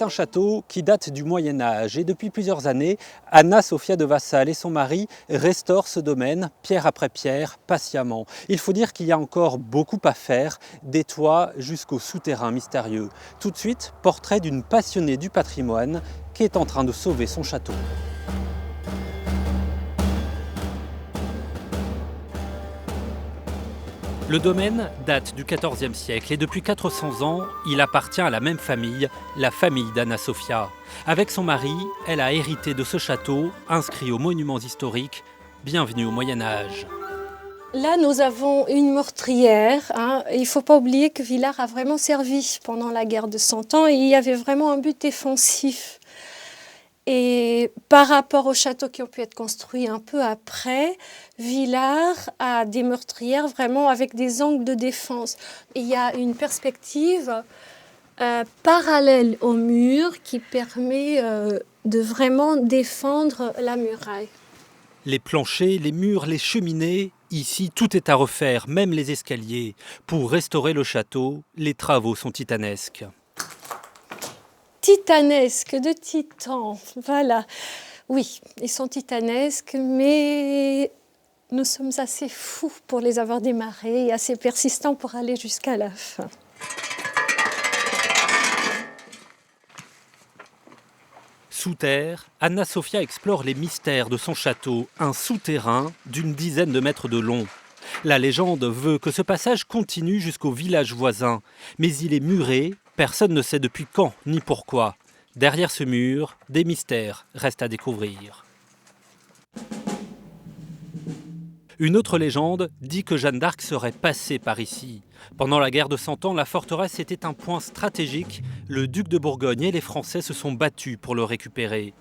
C'est un château qui date du Moyen-Âge et depuis plusieurs années, Anna Sophia de Vassal et son mari restaurent ce domaine, pierre après pierre, patiemment. Il faut dire qu'il y a encore beaucoup à faire, des toits jusqu'au souterrain mystérieux. Tout de suite, portrait d'une passionnée du patrimoine qui est en train de sauver son château. Le domaine date du XIVe siècle et depuis 400 ans, il appartient à la même famille, la famille d'Anna Sophia. Avec son mari, elle a hérité de ce château, inscrit aux monuments historiques. Bienvenue au Moyen-Âge. Là, nous avons une meurtrière. Il ne faut pas oublier que Villars a vraiment servi pendant la guerre de 100 ans et il y avait vraiment un but défensif. Et par rapport aux châteaux qui ont pu être construits un peu après, Villars a des meurtrières vraiment avec des angles de défense. Il y a une perspective parallèle au mur qui permet de vraiment défendre la muraille. Les planchers, les murs, les cheminées, ici tout est à refaire, même les escaliers. Pour restaurer le château, les travaux sont titanesques. Titanesques, de titan, voilà. Oui, ils sont titanesques, mais nous sommes assez fous pour les avoir démarrés et assez persistants pour aller jusqu'à la fin. Sous terre, Anna Sophia explore les mystères de son château, un souterrain d'une dizaine de mètres de long. La légende veut que ce passage continue jusqu'au village voisin, mais il est muré, personne ne sait depuis quand ni pourquoi. Derrière ce mur, des mystères restent à découvrir. Une autre légende dit que Jeanne d'Arc serait passée par ici. Pendant la guerre de 100 ans, la forteresse était un point stratégique. Le duc de Bourgogne et les Français se sont battus pour le récupérer.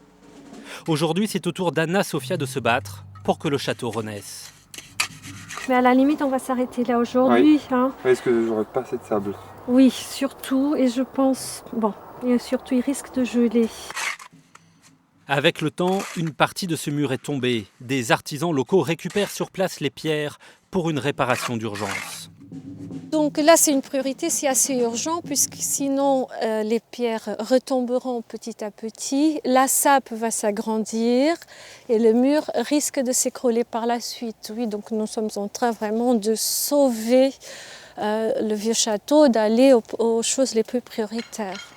Aujourd'hui, c'est au tour d'Anna Sophia de se battre pour que le château renaisse. Mais à la limite, on va s'arrêter là aujourd'hui. Oui. Est-ce que j'aurais pas assez de sable? Oui, surtout. Et je pense... Bon, et surtout, il risque de geler. Avec le temps, une partie de ce mur est tombée. Des artisans locaux récupèrent sur place les pierres pour une réparation d'urgence. Donc là, c'est une priorité, c'est assez urgent, puisque sinon, les pierres retomberont petit à petit. La sape va s'agrandir et le mur risque de s'écrouler par la suite. Oui, donc nous sommes en train vraiment de sauver le vieux château, d'aller aux choses les plus prioritaires.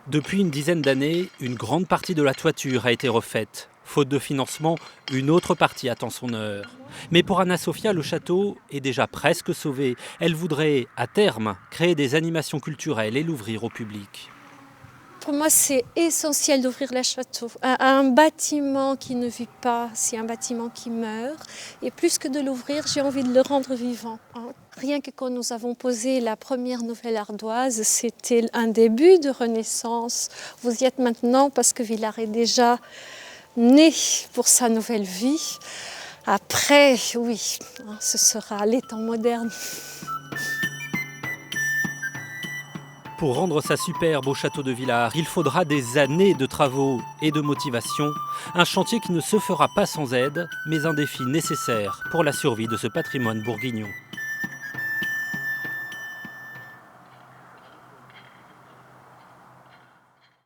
Depuis une dizaine d'années, une grande partie de la toiture a été refaite. Faute de financement, une autre partie attend son heure. Mais pour Anna Sophia, le château est déjà presque sauvé. Elle voudrait, à terme, créer des animations culturelles et l'ouvrir au public. Pour moi, c'est essentiel d'ouvrir le château. Un bâtiment qui ne vit pas, c'est un bâtiment qui meurt. Et plus que de l'ouvrir, j'ai envie de le rendre vivant. Rien que quand nous avons posé la première nouvelle ardoise, c'était un début de renaissance. Vous y êtes maintenant parce que Villars est déjà né pour sa nouvelle vie. Après, oui, ce sera les temps modernes. Pour rendre ça superbe au château de Villars, il faudra des années de travaux et de motivation. Un chantier qui ne se fera pas sans aide, mais un défi nécessaire pour la survie de ce patrimoine bourguignon.